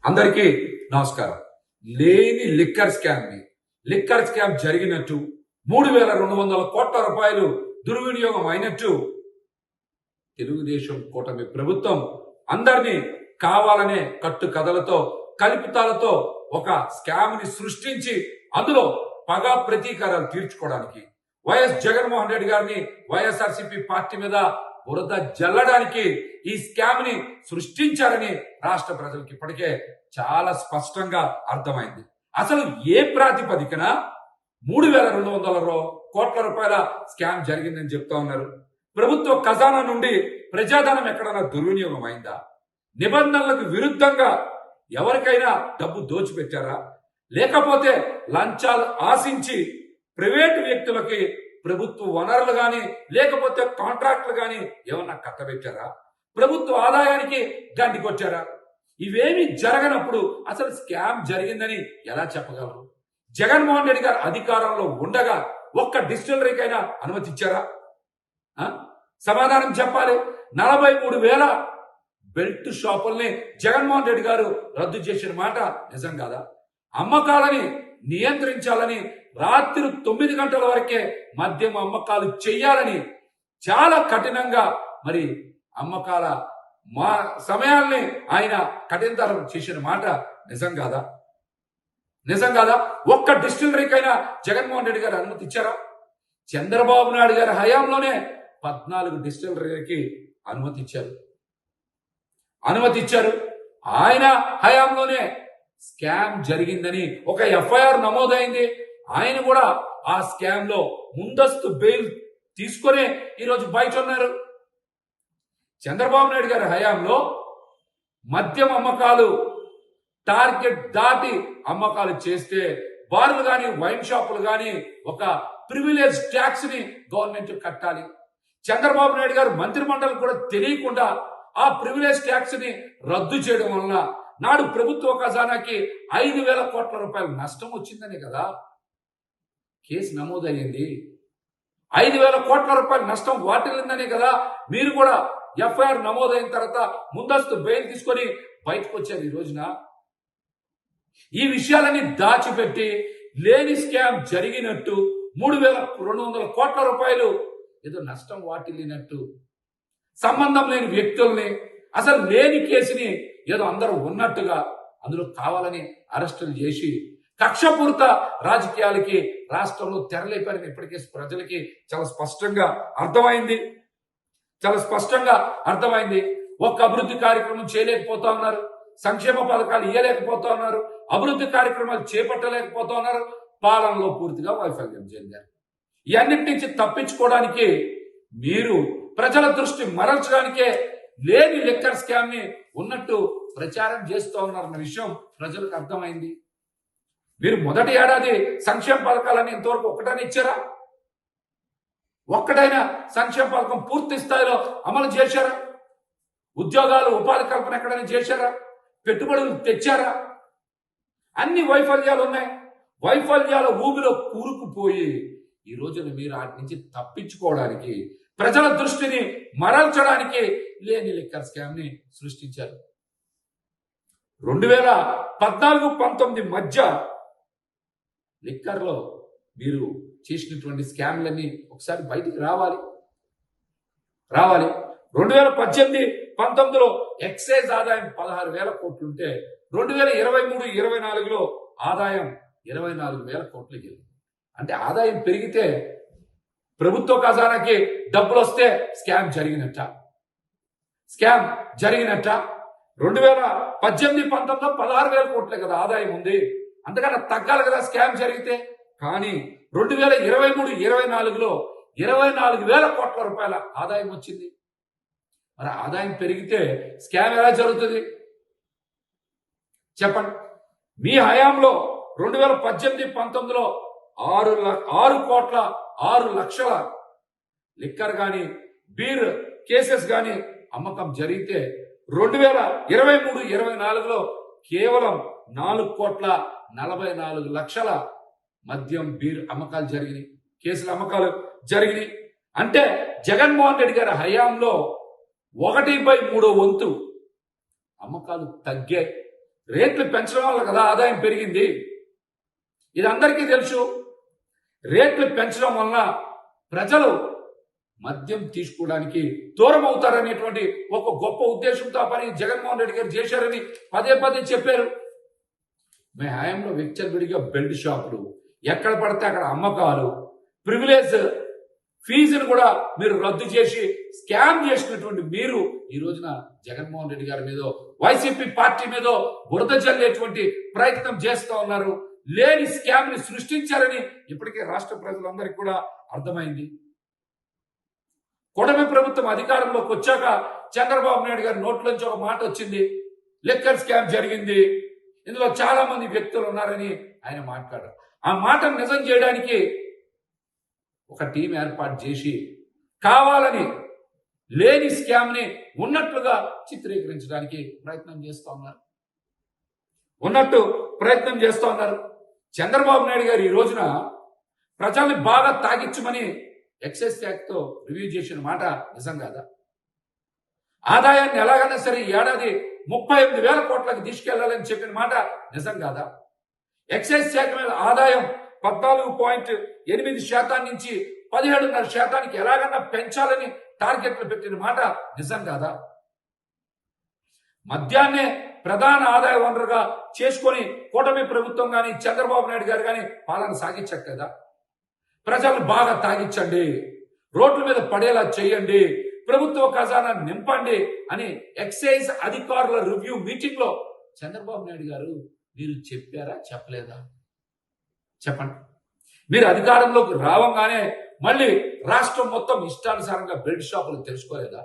అందరికీ నమస్కారం. లేని లిక్కర్ స్కామ్ జరిగినట్టు 3,200 కోట్ల రూపాయలు దుర్వినియోగం అయినట్టు తెలుగుదేశం కూటమి ప్రభుత్వం అందరినీ కావాలనే కట్టు కథలతో కల్పితాలతో ఒక స్కామ్ ని సృష్టించి అందులో పగ ప్రతీకారాలు తీర్చుకోవడానికి వైఎస్ జగన్మోహన్ రెడ్డి గారిని వైఎస్ఆర్సీపీ పార్టీ మీద బురద జల్లడానికి ఈ స్కామ్ ని సృష్టించారని రాష్ట్ర ప్రజలకు ఇప్పటికే చాలా స్పష్టంగా అర్థమైంది. అసలు ఏ ప్రాతిపదికన 3,200 కోట్ల రూపాయల స్కామ్ జరిగిందని చెప్తా ఉన్నారు. ప్రభుత్వ ఖజానా నుండి ప్రజాధనం ఎక్కడైనా దుర్వినియోగం అయిందా? నిబంధనలకు విరుద్ధంగా ఎవరికైనా డబ్బు దోచిపెట్టారా? లేకపోతే లంచాలు ఆశించి ప్రైవేటు వ్యక్తులకి ప్రభుత్వ వనరులు గాని లేకపోతే కాంట్రాక్టులు గాని ఏమన్నా కట్టబెట్టారా? ప్రభుత్వ ఆదాయానికి గండి కొట్టారా? ఇవేమి జరగనప్పుడు అసలు స్కామ్ జరిగిందని ఎలా చెప్పగలరు? జగన్మోహన్ రెడ్డి గారు అధికారంలో ఉండగా ఒక్క డిస్టిలరీకైనా అనుమతి ఇచ్చారా? సమాధానం చెప్పాలి. 43,000 బెల్ట్ షాపుల్ని జగన్మోహన్ రెడ్డి గారు రద్దు చేసిన మాట నిజం కాదా? అమ్మకాలని నియంత్రించాలని రాత్రి 9 గంటల వరకే మద్యం అమ్మకాలు చెయ్యాలని చాలా కఠినంగా మరి అమ్మకాల సమయాల్ని ఆయన కఠినతరం చేసిన మాట నిజం కాదా? ఒక్క డిస్టిలరీకైనా జగన్మోహన్ రెడ్డి గారు అనుమతి ఇచ్చారా? చంద్రబాబు నాయుడు గారి హయాంలోనే 14 డిస్టిలరీకి అనుమతి ఇచ్చారు. ఆయన హయాంలోనే స్కామ్ జరిగిందని ఒక ఎఫ్ఐఆర్ నమోదైంది. ఆయన కూడా ఆ స్కామ్ లో ముందస్తు బెయిల్ తీసుకునే ఈరోజు బయట ఉన్నారు. చంద్రబాబు నాయుడు గారి హయాంలో మద్యం అమ్మకాలు టార్గెట్ దాటి అమ్మకాలు చేస్తే బార్లు గాని వైన్ షాపులు గాని ఒక ప్రివిలేజ్ ట్యాక్స్ ని గవర్నమెంట్ కట్టాలి. చంద్రబాబు నాయుడు గారు మంత్రిమండలి కూడా తెలియకుండా ఆ ప్రివిలేజ్ ట్యాక్స్ ని రద్దు చేయడం వలన నాడు ప్రభుత్వ ఖజానాకి 5,000 కోట్ల రూపాయల నష్టం వచ్చిందనే కదా కేసు నమోదయ్యింది. 5,000 కోట్ల రూపాయల నష్టం వాటిల్లిందనే కదా మీరు కూడా ఎఫ్ఐఆర్ నమోదైన తర్వాత ముందస్తు బెయిల్ తీసుకొని బయటకు వచ్చారు. ఈ రోజున ఈ విషయాలని దాచిపెట్టి లేని స్కామ్ జరిగినట్టు 3,200 కోట్ల రూపాయలు ఏదో నష్టం వాటిల్లినట్టు సంబంధం లేని వ్యక్తుల్ని అసలు లేని కేసుని ఏదో అందరూ ఉన్నట్టుగా అందులో కావాలని అరెస్టులు చేసి కక్షపూరిత రాజకీయాలకి రాష్ట్రంలో తెరలేపారని ఇప్పటికే ప్రజలకి చాలా స్పష్టంగా అర్థమైంది. ఒక్క అభివృద్ధి కార్యక్రమం చేయలేకపోతా ఉన్నారు, సంక్షేమ పథకాలు ఇవ్వలేకపోతా ఉన్నారు, అభివృద్ధి కార్యక్రమాలు చేపట్టలేకపోతా ఉన్నారు, పాలనలో పూర్తిగా వైఫల్యం చెందారు. ఇవన్నిటి నుంచి తప్పించుకోవడానికి మీరు ప్రజల దృష్టి మరల్చడానికే లేని లిక్కర్ స్కామ్ ని ఉన్నట్టు ప్రచారం చేస్తూ ఉన్నారన్న విషయం ప్రజలకు అర్థమైంది. మీరు మొదటి ఏడాది సంక్షేమ పథకాలని ఇంతవరకు ఒక్కటైనా ఇచ్చారా? ఒక్కటైనా సంక్షేమ పథకం పూర్తి స్థాయిలో అమలు చేశారా? ఉద్యోగాలు ఉపాధి కల్పన ఎక్కడైనా చేశారా? పెట్టుబడులు తెచ్చారా? అన్ని వైఫల్యాలు ఉన్నాయి. వైఫల్యాల ఊబిలో కూరుకుపోయి ఈ రోజున మీరు వాటి నుంచి తప్పించుకోవడానికి ప్రజల దృష్టిని మరల్చడానికి లేని లిక్కర్ స్కామ్ ని సృష్టించారు. 2014-19 మధ్య లిక్కర్లో మీరు చేసినటువంటి స్కామ్లన్నీ ఒకసారి బయటికి రావాలి. 2018-19లో ఎక్సైజ్ ఆదాయం 16,000 కోట్లుంటే 2023-24లో ఆదాయం 24,000 కోట్లకి వెళ్ళింది. అంటే ఆదాయం పెరిగితే ప్రభుత్వ ఖజానాకి డబ్బులు వస్తే స్కామ్ జరిగినట్ట. 2018-19లో 16,000 కోట్లే కదా ఆదాయం ఉంది. అంతకన్నా తగ్గాలి కదా స్కామ్ జరిగితే. కానీ 2023-24లో 24,000 కోట్ల రూపాయల ఆదాయం వచ్చింది. మరి ఆదాయం పెరిగితే స్కామ్ ఎలా జరుగుతుంది చెప్పండి? మీ హయాంలో 2018-19లో 6 లక్షల లిక్కర్ గాని బీర్ కేసెస్ గాని అమ్మకం జరిగితే 2023-24లో కేవలం 4,44,00,000 మద్యం బీర్ అమ్మకాలు జరిగినాయి, కేసుల అమ్మకాలు జరిగినాయి. అంటే జగన్మోహన్ రెడ్డి గారి హయాంలో 1/3 వంతు అమ్మకాలు తగ్గాయి. రేట్లు పెంచడం వల్ల కదా ఆదాయం పెరిగింది. ఇది అందరికీ తెలుసు. రేట్లు పెంచడం వలన ప్రజలు మద్యం తీసుకోవడానికి దూరం అవుతారనేటువంటి ఒక గొప్ప ఉద్దేశంతో ఆ పని జగన్మోహన్ రెడ్డి గారు చేశారని పదే పదే చెప్పారు. మీ హయాంలో విచ్చలవిడిగా బెల్ట్ షాపులు, ఎక్కడ పడితే అక్కడ అమ్మకాలు, ప్రివిలేజ్ ఫీజును కూడా మీరు రద్దు చేసి స్కామ్ చేసినటువంటి మీరు ఈ రోజున జగన్మోహన్ రెడ్డి గారి మీదో వైసీపీ పార్టీ మీదో బురద జల్లేటువంటి ప్రయత్నం చేస్తూ ఉన్నారు. లేని స్కామ్ ని సృష్టించారని ఇప్పటికే రాష్ట్ర ప్రజలందరికీ కూడా అర్థమైంది. కూటమి ప్రభుత్వం అధికారంలోకి వచ్చాక చంద్రబాబు నాయుడు గారి నోట్లోంచి ఒక మాట వచ్చింది, లిక్కర్ స్కామ్ జరిగింది, ఇందులో చాలా మంది వ్యక్తులు ఉన్నారని ఆయన మాట్లాడారు. ఆ మాటను నిజం చేయడానికి ఒక టీం ఏర్పాటు చేసి కావాలని లేని స్కామ్ ని ఉన్నట్లుగా చిత్రీకరించడానికి ప్రయత్నం చేస్తూ ఉన్నారు. చంద్రబాబు నాయుడు గారు ఈ రోజున ప్రజల్ని బాగా తాగించమని ఎక్సైజ్ ట్యాక్స్ తో రివ్యూ చేసిన మాట నిజం కాదా? ఆదాయాన్ని ఎలాగైనా సరే ఏడాది 38,000 కోట్లకు తీసుకెళ్లాలని చెప్పిన మాట నిజం కాదా? ఎక్సైజ్ శాఖ మీద ఆదాయం 14.8% నుంచి 17.5% ఎలాగన్నా పెంచాలని టార్గెట్లు పెట్టిన మాట నిజం కాదా? మద్యాన్నే ప్రధాన ఆదాయ వనరుగా చేసుకొని కూటమి ప్రభుత్వం కానీ చంద్రబాబు నాయుడు గారు కానీ పాలన సాగించట్లేదా? ప్రజలను బాగా తాగించండి, రోడ్ల మీద పడేలా చేయండి, ప్రభుత్వ ఖజానా నింపండి అని ఎక్సైజ్ అధికారుల రివ్యూ మీటింగ్ లో చంద్రబాబు నాయుడు గారు మీరు చెప్పారా చెప్పలేదా? చెప్పండి. మీరు అధికారంలోకి రావంగానే మళ్ళీ రాష్ట్రం మొత్తం ఇష్టానుసారంగా బెల్ట్ షాపులు తెలుసుకోలేదా?